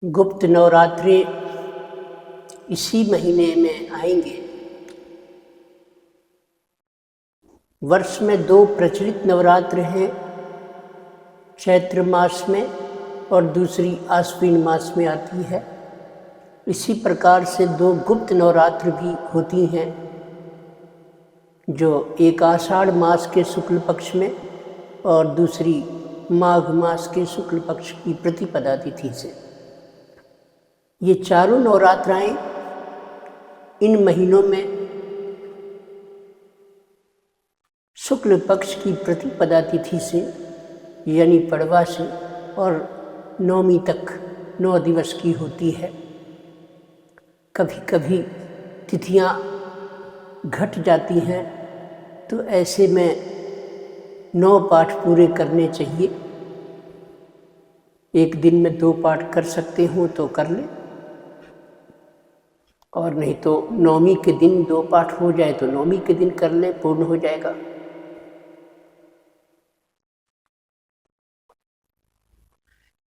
गुप्त नवरात्रि इसी महीने में आएंगे। वर्ष में दो प्रचलित नवरात्र हैं, चैत्र मास में और दूसरी आश्विन मास में आती है। इसी प्रकार से दो गुप्त नवरात्र भी होती हैं, जो एक आषाढ़ मास के शुक्ल पक्ष में और दूसरी माघ मास के शुक्ल पक्ष की प्रतिपदा तिथि से। ये चारों नवरात्राएं इन महीनों में शुक्ल पक्ष की प्रतिपदा तिथि से यानी पड़वा से और नवमी तक 9 दिवस की होती है। कभी कभी तिथियां घट जाती हैं, तो ऐसे में 9 पाठ पूरे करने चाहिए। एक दिन में 2 पाठ कर सकते हो तो कर लें, और नहीं तो नवमी के दिन 2 पाठ हो जाए तो नवमी के दिन कर ले, पूर्ण हो जाएगा।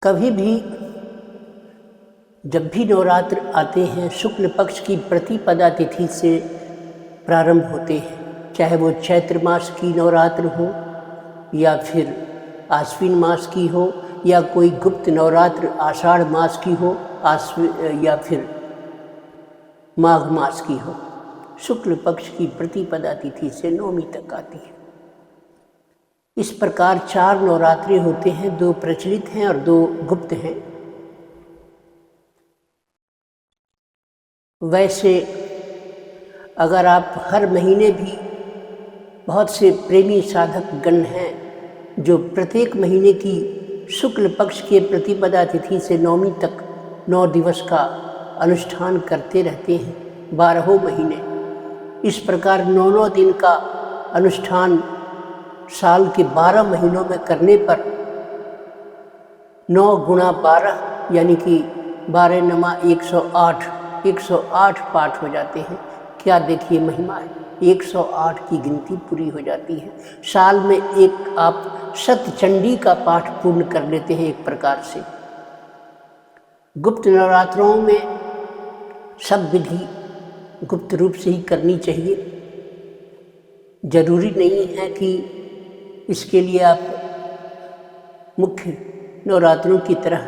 कभी भी जब भी नवरात्र आते हैं, शुक्ल पक्ष की प्रतिपदा तिथि से प्रारंभ होते हैं, चाहे वो चैत्र मास की नवरात्र हो या फिर आश्विन मास की हो या कोई गुप्त नवरात्र आषाढ़ मास की हो या फिर माघ मास की हो। शुक्ल पक्ष की प्रतिपदा तिथि से नवमी तक आती है। इस प्रकार 4 नवरात्रि होते हैं, 2 प्रचलित हैं और 2 गुप्त हैं। वैसे अगर आप हर महीने भी, बहुत से प्रेमी साधक गण हैं जो प्रत्येक महीने की शुक्ल पक्ष के प्रतिपदा तिथि से नवमी तक 9 दिवस का अनुष्ठान करते रहते हैं, 12 महीने। इस प्रकार 9 दिन का अनुष्ठान साल के 12 महीनों में करने पर 9 गुणा 12 यानी कि 12 नमा 108 पाठ हो जाते हैं। क्या देखिए महिमा है, 108 की गिनती पूरी हो जाती है। साल में एक आप शतचंडी का पाठ पूर्ण कर लेते हैं। एक प्रकार से गुप्त नवरात्रों में सब विधि गुप्त रूप से ही करनी चाहिए। जरूरी नहीं है कि इसके लिए आप मुख्य नवरात्रों की तरह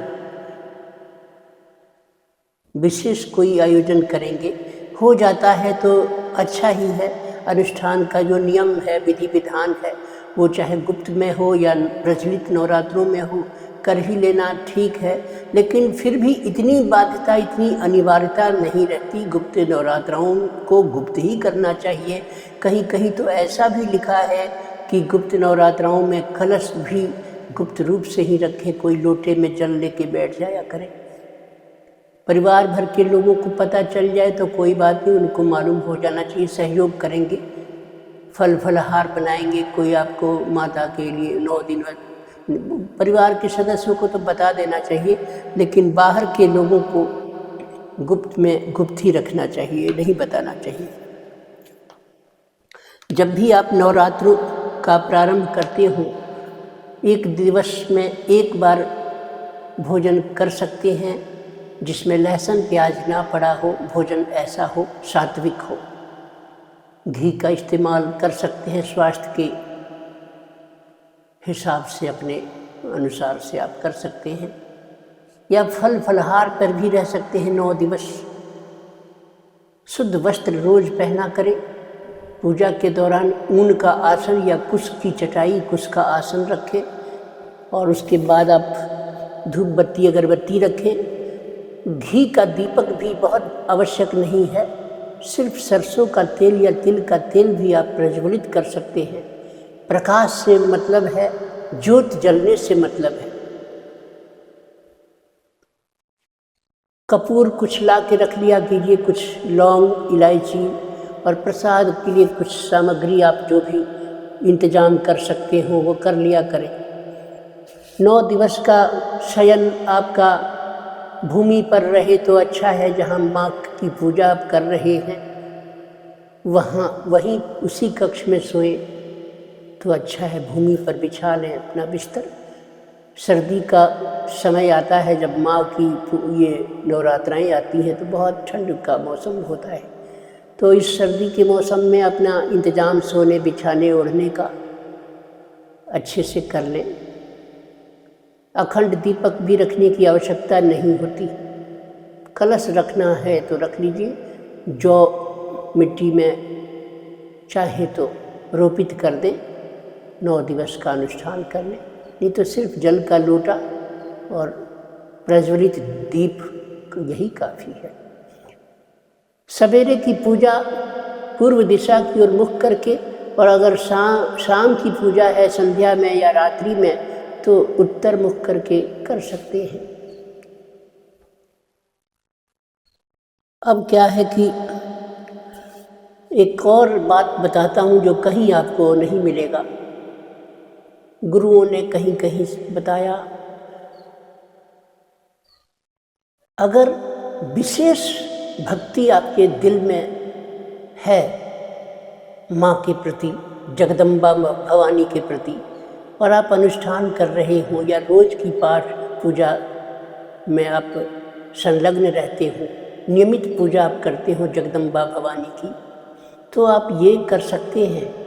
विशेष कोई आयोजन करेंगे। हो जाता है तो अच्छा ही है। अनुष्ठान का जो नियम है, विधि विधान है, वो चाहे गुप्त में हो या प्रचलित नवरात्रों में हो, कर ही लेना ठीक है। लेकिन फिर भी इतनी बाध्यता, इतनी अनिवार्यता नहीं रहती। गुप्त नवरात्राओं को गुप्त ही करना चाहिए। कहीं कहीं तो ऐसा भी लिखा है कि गुप्त नवरात्राओं में कलश भी गुप्त रूप से ही रखे, कोई लोटे में जल लेके बैठ जाया करे। परिवार भर के लोगों को पता चल जाए तो कोई बात नहीं, उनको मालूम हो जाना चाहिए। सहयोग करेंगे, फल फलहार बनाएंगे, कोई आपको माता के लिए 9 दिन परिवार के सदस्यों को तो बता देना चाहिए, लेकिन बाहर के लोगों को गुप्त में गुप्त ही रखना चाहिए, नहीं बताना चाहिए। जब भी आप नवरात्रों का प्रारंभ करते हो, एक दिवस में एक बार भोजन कर सकते हैं जिसमें लहसुन प्याज ना पड़ा हो। भोजन ऐसा हो, सात्विक हो। घी का इस्तेमाल कर सकते हैं, स्वास्थ्य के हिसाब से, अपने अनुसार से आप कर सकते हैं। या फल फलहार पर भी रह सकते हैं 9 दिवस। शुद्ध वस्त्र रोज पहना करें। पूजा के दौरान ऊन का आसन या कुश की चटाई, कुश का आसन रखें, और उसके बाद आप धूप बत्ती अगरबत्ती रखें। घी का दीपक भी बहुत आवश्यक नहीं है, सिर्फ सरसों का तेल या तिल का तेल भी आप प्रज्वलित कर सकते हैं। प्रकाश से मतलब है, ज्योत जलने से मतलब है। कपूर कुछ ला के रख लिया कीजिए, कुछ लौंग, इलायची, और प्रसाद के लिए कुछ सामग्री आप जो भी इंतजाम कर सकते हो वो कर लिया करें। 9 दिवस का शयन आपका भूमि पर रहे तो अच्छा है। जहाँ माँ की पूजा आप कर रहे हैं वहीं उसी कक्ष में सोएं तो अच्छा है। भूमि पर बिछा लें अपना बिस्तर, सर्दी का समय आता है, जब माँ की ये नवरात्राएँ आती हैं तो बहुत ठंड का मौसम होता है। तो इस सर्दी के मौसम में अपना इंतज़ाम सोने बिछाने ओढ़ने का अच्छे से कर लें। अखंड दीपक भी रखने की आवश्यकता नहीं होती। कलश रखना है तो रख लीजिए, जौ मिट्टी में चाहे तो रोपित कर दें, 9 दिवस का अनुष्ठान कर लें। नहीं तो सिर्फ जल का लोटा और प्रज्वलित दीप यही काफ़ी है। सवेरे की पूजा पूर्व दिशा की ओर मुख करके, और अगर शाम की पूजा है संध्या में या रात्रि में, तो उत्तर मुख करके कर सकते हैं। अब क्या है कि एक और बात बताता हूँ जो कहीं आपको नहीं मिलेगा। गुरुओं ने कहीं कहीं बताया, अगर विशेष भक्ति आपके दिल में है माँ के प्रति, जगदम्बा भवानी के प्रति, और आप अनुष्ठान कर रहे हो या रोज की पाठ पूजा में आप संलग्न रहते हो, नियमित पूजा आप करते हो जगदम्बा भवानी की, तो आप ये कर सकते हैं।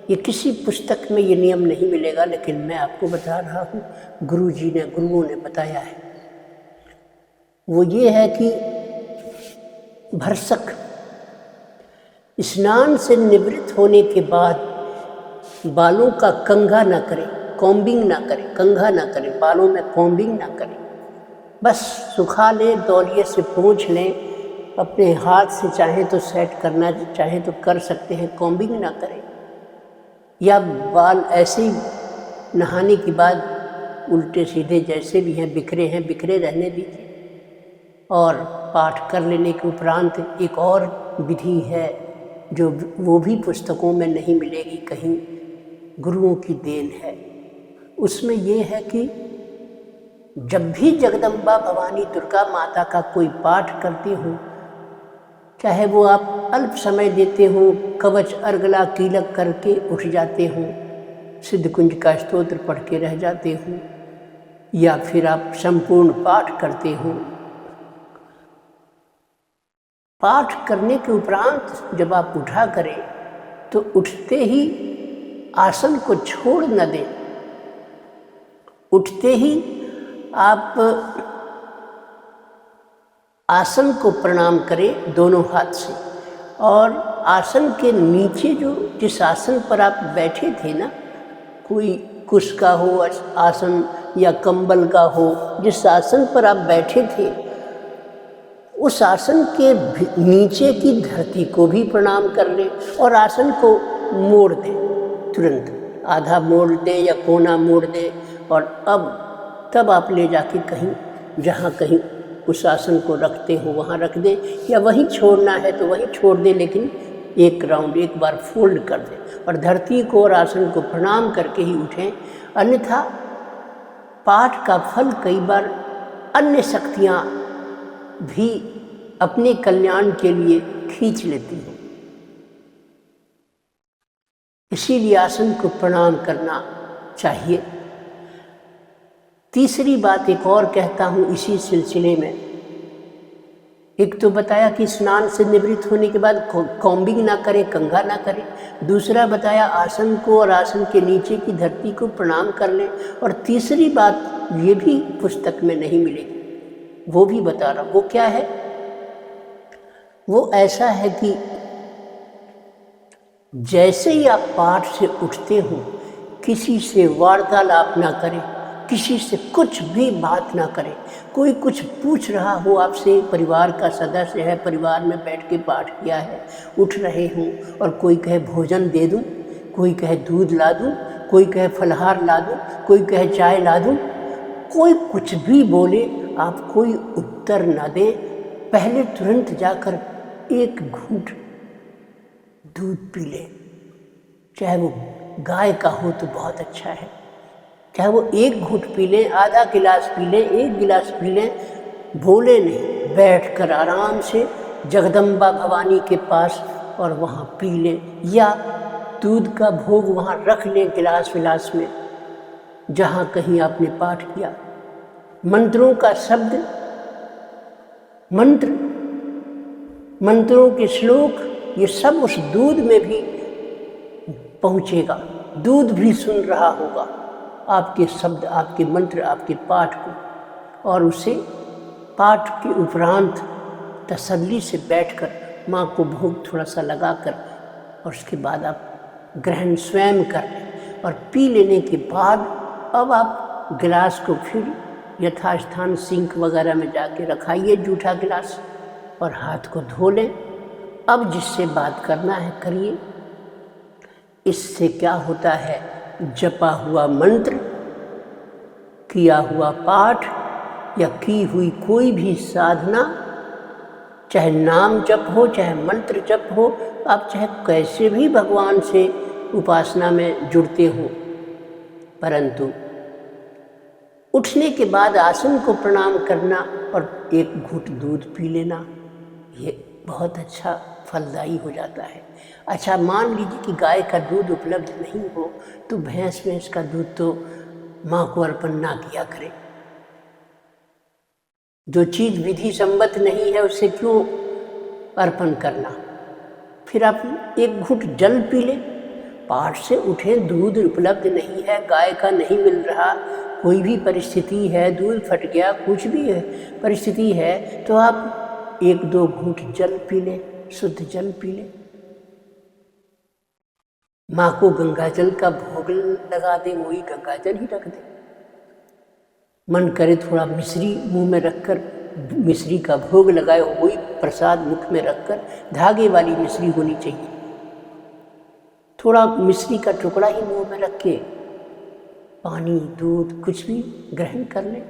ये किसी पुस्तक में ये नियम नहीं मिलेगा, लेकिन मैं आपको बता रहा हूँ, गुरुओं ने बताया है। वो ये है कि भरसक स्नान से निवृत्त होने के बाद बालों का कंघा ना करें, कॉम्बिंग ना करें, कंघा ना करें, बालों में कॉम्बिंग ना करें। बस सुखा लें, तौलिए से पोंछ लें, अपने हाथ से चाहें तो सेट करना चाहें तो कर सकते हैं, कॉम्बिंग ना करें। या बाल ऐसे ही नहाने के बाद उल्टे सीधे जैसे भी हैं बिखरे रहने दीजिए। और पाठ कर लेने के उपरांत एक और विधि है जो वो भी पुस्तकों में नहीं मिलेगी, कहीं गुरुओं की देन है। उसमें ये है कि जब भी जगदम्बा भवानी दुर्गा माता का कोई पाठ करते हो, चाहे वो आप अल्प समय देते हो, कवच अर्गला कीलक करके उठ जाते हो, सिद्धकुंज का स्तोत्र पढ़ के रह जाते हो, या फिर आप संपूर्ण पाठ करते हो, पाठ करने के उपरांत जब आप उठा करें तो उठते ही आसन को छोड़ न दें। उठते ही आप आसन को प्रणाम करें दोनों हाथ से, और आसन के नीचे जिस आसन पर आप बैठे थे ना, कोई कुश का हो आसन या कंबल का हो, जिस आसन पर आप बैठे थे उस आसन के नीचे की धरती को भी प्रणाम कर लें, और आसन को मोड़ दें, तुरंत आधा मोड़ दें या कोना मोड़ दें, और तब आप ले जाके कहीं, जहाँ कहीं उस आसन को रखते हो वहाँ रख दें, या वहीं छोड़ना है तो वहीं छोड़ दें, लेकिन एक राउंड एक बार फोल्ड कर दें और धरती को और आसन को प्रणाम करके ही उठें। अन्यथा पाठ का फल कई बार अन्य शक्तियाँ भी अपने कल्याण के लिए खींच लेती हैं, इसीलिए आसन को प्रणाम करना चाहिए। तीसरी बात एक और कहता हूँ इसी सिलसिले में। एक तो बताया कि स्नान से निवृत्त होने के बाद कॉम्बिंग ना करें, कंघा ना करें। दूसरा बताया आसन को और आसन के नीचे की धरती को प्रणाम कर लें। और तीसरी बात ये भी पुस्तक में नहीं मिलेगी, वो भी बता रहा हूँ। वो क्या है? वो ऐसा है कि जैसे ही आप पाठ से उठते हो, किसी से वार्तालाप ना करें, किसी से कुछ भी बात ना करें। कोई कुछ पूछ रहा हो आपसे, परिवार का सदस्य है, परिवार में बैठ के पाठ किया है, उठ रहे हों और कोई कहे भोजन दे दूं, कोई कहे दूध ला दूं, कोई कहे फलहार ला दूं, कोई कहे चाय ला दूं, कोई कुछ भी बोले, आप कोई उत्तर ना दें। पहले तुरंत जाकर एक घूंट दूध पी लें, चाहे वो गाय का हो तो बहुत अच्छा है, चाहे वो एक घूंट पी लें, आधा गिलास पी लें, एक गिलास पी लें, बोले नहीं, बैठकर आराम से जगदम्बा भवानी के पास और वहाँ पी लें, या दूध का भोग वहाँ रख लें गिलास विलास में, जहाँ कहीं आपने पाठ किया। मंत्रों का शब्द, मंत्रों के श्लोक, ये सब उस दूध में भी पहुँचेगा। दूध भी सुन रहा होगा आपके शब्द, आपके मंत्र, आपके पाठ को, और उसे पाठ के उपरांत तसल्ली से बैठकर माँ को भोग थोड़ा सा लगाकर और उसके बाद आप ग्रहण स्वयं कर लें। और पी लेने के बाद अब आप गिलास को फिर यथास्थान सिंक वगैरह में जाके रखाइए, जूठा गिलास, और हाथ को धो लें। अब जिससे बात करना है करिए। इससे क्या होता है, जपा हुआ मंत्र, किया हुआ पाठ या की हुई कोई भी साधना, चाहे नाम जप हो, चाहे मंत्र जप हो, आप चाहे कैसे भी भगवान से उपासना में जुड़ते हो, परंतु उठने के बाद आसन को प्रणाम करना और एक घूंट दूध पी लेना, ये बहुत अच्छा फलदायी हो जाता है। अच्छा, मान लीजिए कि गाय का दूध उपलब्ध नहीं हो तो भैंस का दूध तो माँ को अर्पण ना किया करें। जो चीज़ विधि सम्मत नहीं है उसे क्यों अर्पण करना। फिर आप एक घूंट जल पी लें। पाठ से उठें, दूध उपलब्ध नहीं है, गाय का नहीं मिल रहा, कोई भी परिस्थिति है, दूध फट गया, कुछ भी है परिस्थिति है, तो आप एक दो घूंट जल पी लें, शुद्ध जल पी लें। माँ को गंगा जल का भोग लगा दें, वही गंगा जल ही रख दें। मन करे थोड़ा मिश्री मुंह में रखकर मिश्री का भोग लगाए, वही प्रसाद मुख में रखकर, धागे वाली मिश्री होनी चाहिए, थोड़ा मिश्री का टुकड़ा ही मुंह में रख के पानी, दूध, कुछ भी ग्रहण कर लें।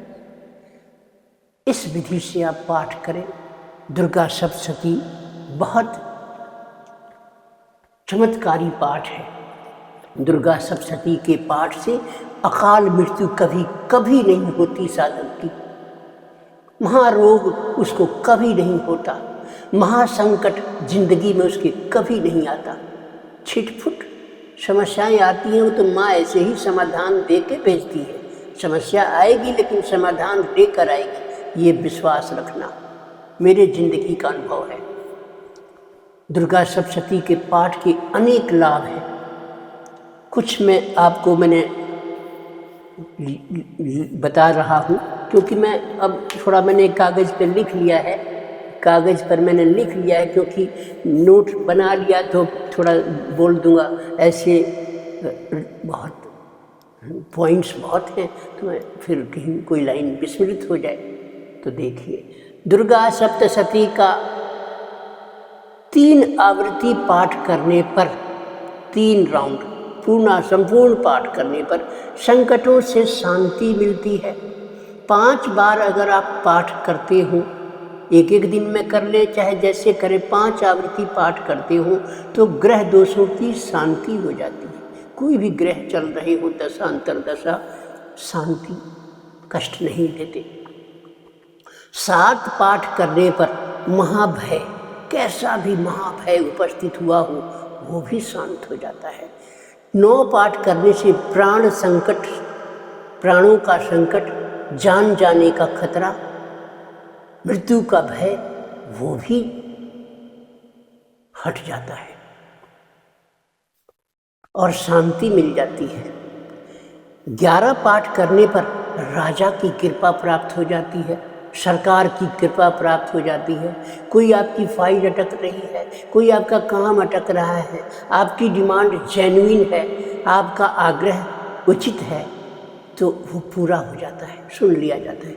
इस विधि से आप पाठ करें। दुर्गा सप्तशती बहुत चमत्कारी पाठ है। दुर्गा सप्तशती के पाठ से अकाल मृत्यु कभी नहीं होती साधक की, महारोग उसको कभी नहीं होता, महासंकट जिंदगी में उसके कभी नहीं आता। छिटफुट समस्याएं आती हैं, वो तो माँ ऐसे ही समाधान दे के भेजती है। समस्या आएगी लेकिन समाधान देकर आएगी, ये विश्वास रखना, मेरे जिंदगी का अनुभव है। दुर्गा सप्तशती के पाठ के अनेक लाभ हैं। कुछ मैं आपको मैंने बता रहा हूँ, क्योंकि मैं अब थोड़ा मैंने कागज़ पर लिख लिया है, कागज़ पर मैंने लिख लिया है, क्योंकि नोट बना लिया तो थोड़ा बोल दूँगा, ऐसे बहुत पॉइंट्स बहुत हैं, तो मैं फिर कहीं कोई लाइन विस्मृत हो जाए। तो देखिए, दुर्गा सप्तशती का 3 आवृत्ति पाठ करने पर, 3 राउंड संपूर्ण पाठ करने पर संकटों से शांति मिलती है। 5 बार अगर आप पाठ करते हो, एक दिन में कर ले, चाहे जैसे करें, 5 आवृत्ति पाठ करते हो तो ग्रह दोषों की शांति हो जाती है। कोई भी ग्रह चल रहे हो, दशा अंतरदशा, शांति, कष्ट नहीं देते। 7 पाठ करने पर महाभय, कैसा भी महाभय उपस्थित हुआ हो वो भी शांत हो जाता है। 9 पाठ करने से प्राण संकट, प्राणों का संकट, जान जाने का खतरा, मृत्यु का भय, वो भी हट जाता है और शांति मिल जाती है। 11 पाठ करने पर राजा की कृपा प्राप्त हो जाती है, सरकार की कृपा प्राप्त हो जाती है। कोई आपकी फाइल अटक रही है, कोई आपका काम अटक रहा है, आपकी डिमांड जेन्युइन है, आपका आग्रह उचित है, तो वो पूरा हो जाता है, सुन लिया जाता है,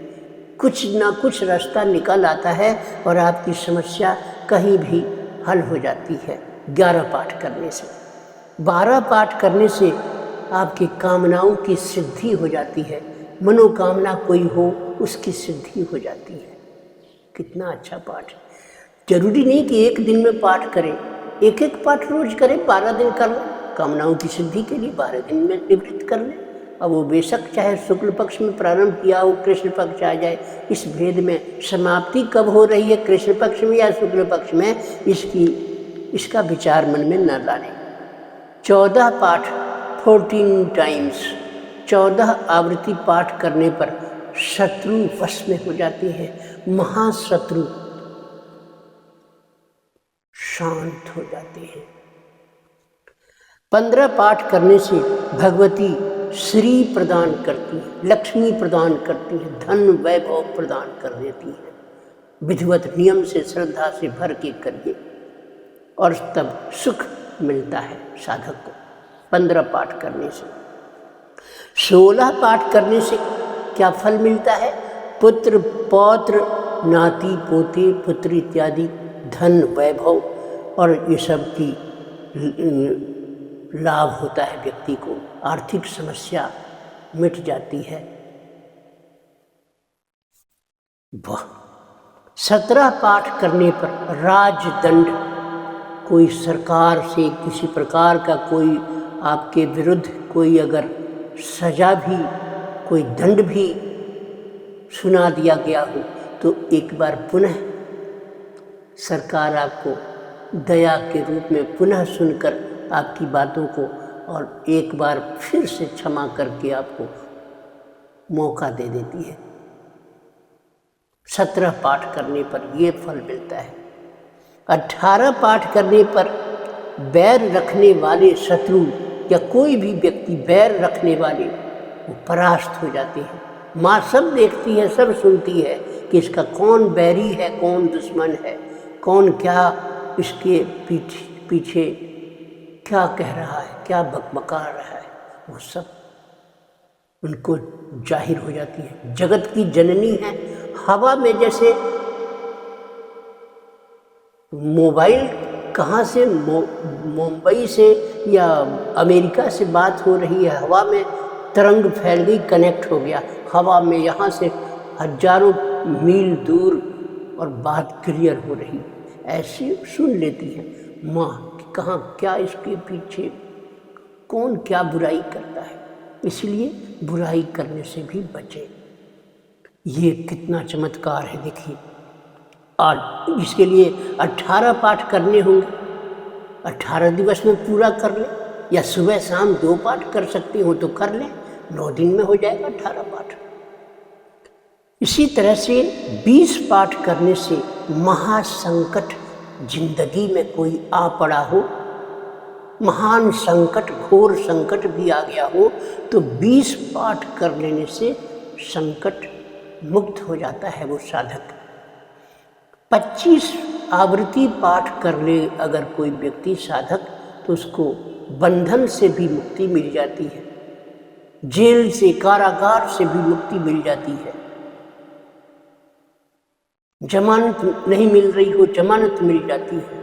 कुछ ना कुछ रास्ता निकल आता है और आपकी समस्या कहीं भी हल हो जाती है 11 पाठ करने से। 12 पाठ करने से आपकी कामनाओं की सिद्धि हो जाती है, मनोकामना कोई हो उसकी सिद्धि हो जाती है। कितना अच्छा पाठ है। जरूरी नहीं कि एक दिन में पाठ करें, एक पाठ रोज करें, 12 दिन कर लें, कामनाओं की सिद्धि के लिए 12 दिन में निवृत्त कर लें। अब वो बेशक चाहे शुक्ल पक्ष में प्रारंभ किया हो, कृष्ण पक्ष आ जाए, इस भेद में समाप्ति कब हो रही है, कृष्ण पक्ष में या शुक्ल पक्ष में, इसका विचार मन में न लाने। 14 पाठ 14 टाइम्स 14 आवृत्ति पाठ करने पर शत्रु वश में हो जाते हैं, महाशत्रु शांत हो जाते हैं। 15 पाठ करने से भगवती श्री प्रदान करती है, लक्ष्मी प्रदान करती है, धन वैभव प्रदान कर देती है। विधिवत नियम से श्रद्धा से भर के करिए और तब सुख मिलता है साधक को 15 पाठ करने से। 16 पाठ करने से क्या फल मिलता है? पुत्र पौत्र नाती पोते पुत्र इत्यादि धन वैभव और ये सब की लाभ होता है व्यक्ति को, आर्थिक समस्या मिट जाती है। 17 पाठ करने पर राजदंड, कोई सरकार से किसी प्रकार का कोई आपके विरुद्ध कोई अगर सजा भी, कोई दंड भी सुना दिया गया हो तो एक बार पुनः सरकार आपको दया के रूप में पुनः सुनकर आपकी बातों को और एक बार फिर से क्षमा करके आपको मौका दे देती है। 17 पाठ करने पर ये फल मिलता है। 18 पाठ करने पर बैर रखने वाले शत्रु या कोई भी व्यक्ति बैर रखने वाले वो परास्त हो जाते हैं। माँ सब देखती है, सब सुनती है कि इसका कौन बैरी है, कौन दुश्मन है, कौन क्या इसके पीछे क्या कह रहा है, क्या बकबका रहा है, वो सब उनको जाहिर हो जाती है। जगत की जननी है। हवा में जैसे मोबाइल कहाँ से मुंबई से या अमेरिका से बात हो रही है, हवा में तरंग फैल गई, कनेक्ट हो गया हवा में, यहाँ से हजारों मील दूर और बात क्लियर हो रही, ऐसे सुन लेती है माँ कहाँ क्या इसके पीछे कौन क्या बुराई करता है। इसलिए बुराई करने से भी बचे। ये कितना चमत्कार है देखिए। और इसके लिए 18 पाठ करने होंगे, 18 दिवस में पूरा कर ले, या सुबह शाम 2 पाठ कर सकते हो तो कर ले, 9 दिन में हो जाएगा 18 पाठ। इसी तरह से 20 पाठ करने से महासंकट जिंदगी में कोई आ पड़ा हो, महान संकट घोर संकट भी आ गया हो तो 20 पाठ कर लेने से संकट मुक्त हो जाता है वो साधक। 25 आवृत्ति पाठ कर ले अगर कोई व्यक्ति साधक तो उसको बंधन से भी मुक्ति मिल जाती है, जेल से कारागार से भी मुक्ति मिल जाती है। जमानत नहीं मिल रही हो, जमानत मिल जाती है।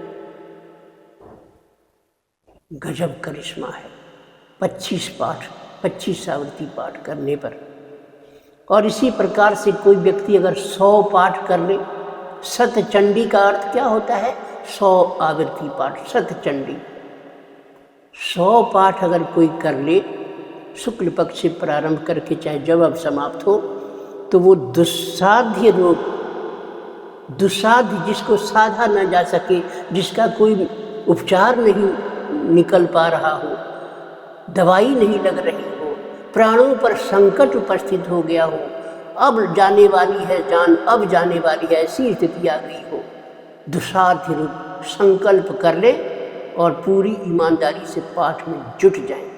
गजब करिश्मा है 25 पाठ, 25 आवृत्ति पाठ करने पर। और इसी प्रकार से कोई व्यक्ति अगर 100 पाठ कर ले, सतचंडी का अर्थ क्या होता है? 100 आवृत्ति पाठ, सतचंडी। 100 पाठ अगर कोई कर ले, शुक्ल पक्ष से प्रारंभ करके चाहे जब अब समाप्त हो, तो वो दुस्साध्य रोग, दुस्साध्य जिसको साधा न जा सके, जिसका कोई उपचार नहीं निकल पा रहा हो, दवाई नहीं लग रही हो, प्राणों पर संकट उपस्थित हो गया हो, अब जाने वाली है जान, अब जाने वाली है, ऐसी स्थिति आ गई हो, दुस्साध्य रूप संकल्प कर ले और पूरी ईमानदारी से पाठ में जुट जाए।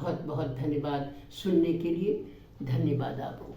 बहुत बहुत धन्यवाद सुनने के लिए। धन्यवाद आपको।